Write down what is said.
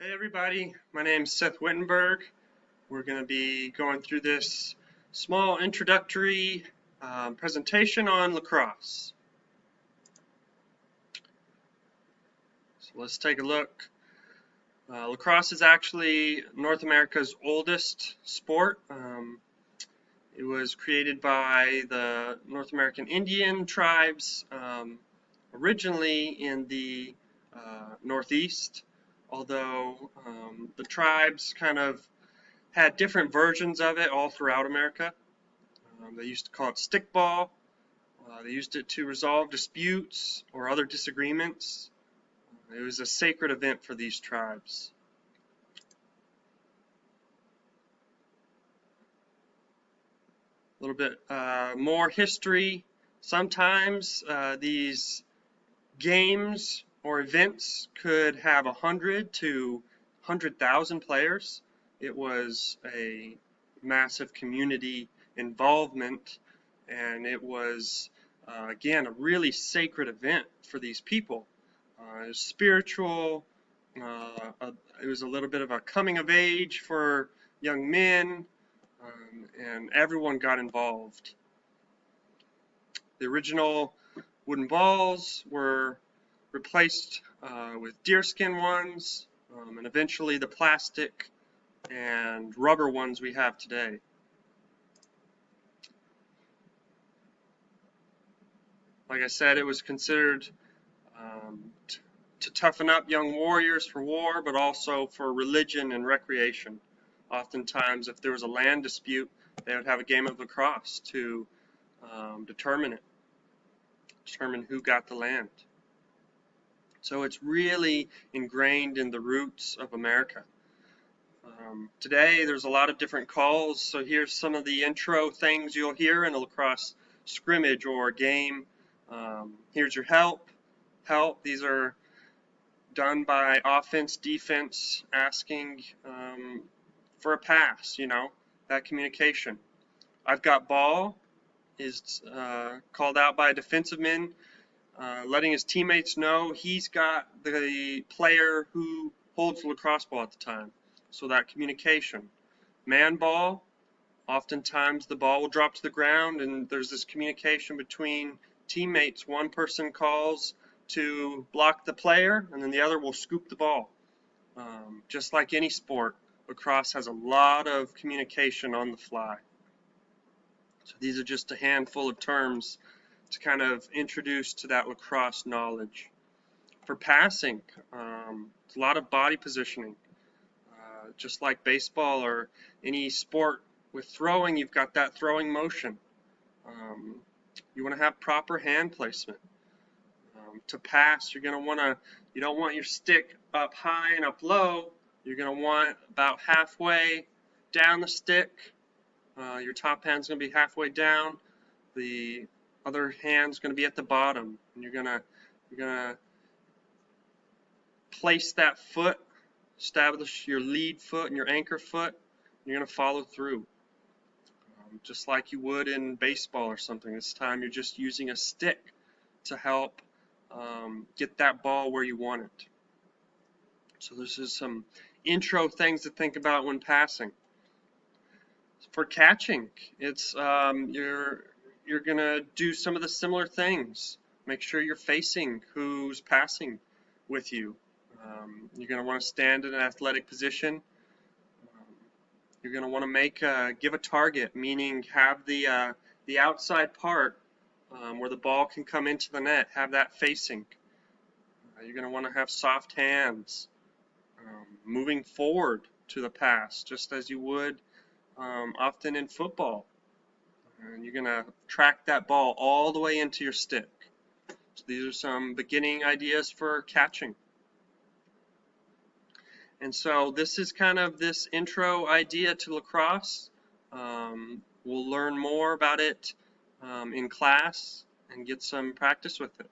Hey everybody, my name's Seth Wittenberg. We're going to be going through this small introductory presentation on lacrosse. So let's take a look. Lacrosse is actually North America's oldest sport. It was created by the North American Indian tribes originally in the Northeast, although the tribes kind of had different versions of it all throughout America. They used to call it stickball. They used it to resolve disputes or other disagreements. It was a sacred event for these tribes. A little bit more history. Sometimes these games or events could have 100 to 100,000 players. It was a massive community involvement, and it was again a really sacred event for these people. It was spiritual. It was a little bit of a coming of age for young men, and everyone got involved. The original wooden balls were replaced with deerskin ones, and eventually the plastic and rubber ones we have today. Like I said, it was considered to toughen up young warriors for war, but also for religion and recreation. Oftentimes, if there was a land dispute, they would have a game of lacrosse to determine who got the land. So it's really ingrained in the roots of America. Today, there's a lot of different calls, so here's some of the intro things you'll hear in a lacrosse scrimmage or game. Here's your help. These are done by offense, defense, asking for a pass, that communication. I've got ball is called out by a defensive man, letting his teammates know he's got the player who holds the lacrosse ball at the time. So that communication. Man ball, oftentimes the ball will drop to the ground and there's this communication between teammates. One person calls to block the player and then the other will scoop the ball. Just like any sport, lacrosse has a lot of communication on the fly. So these are just a handful of terms to kind of introduce to that lacrosse knowledge. For passing, it's a lot of body positioning. Just like baseball or any sport with throwing, you've got that throwing motion. You want to have proper hand placement. To pass, you don't want your stick up high and up low. You're going to want about halfway down the stick. Your top hand's going to be halfway down. The other hand's going to be at the bottom. And you're going to place that foot, establish your lead foot and your anchor foot. You're going to follow through. Just like you would in baseball or something. This time you're just using a stick to help get that ball where you want it. So this is some intro things to think about when passing. For catching, it's you're gonna do some of the similar things. Make sure you're facing who's passing with you. You're gonna want to stand in an athletic position. You're gonna want to give a target, meaning have the outside part where the ball can come into the net, have that facing. You're going to want to have soft hands, moving forward to the pass, just as you would often in football. And you're going to track that ball all the way into your stick. So these are some beginning ideas for catching. And so this is kind of this intro idea to lacrosse. We'll learn more about it in class and get some practice with it.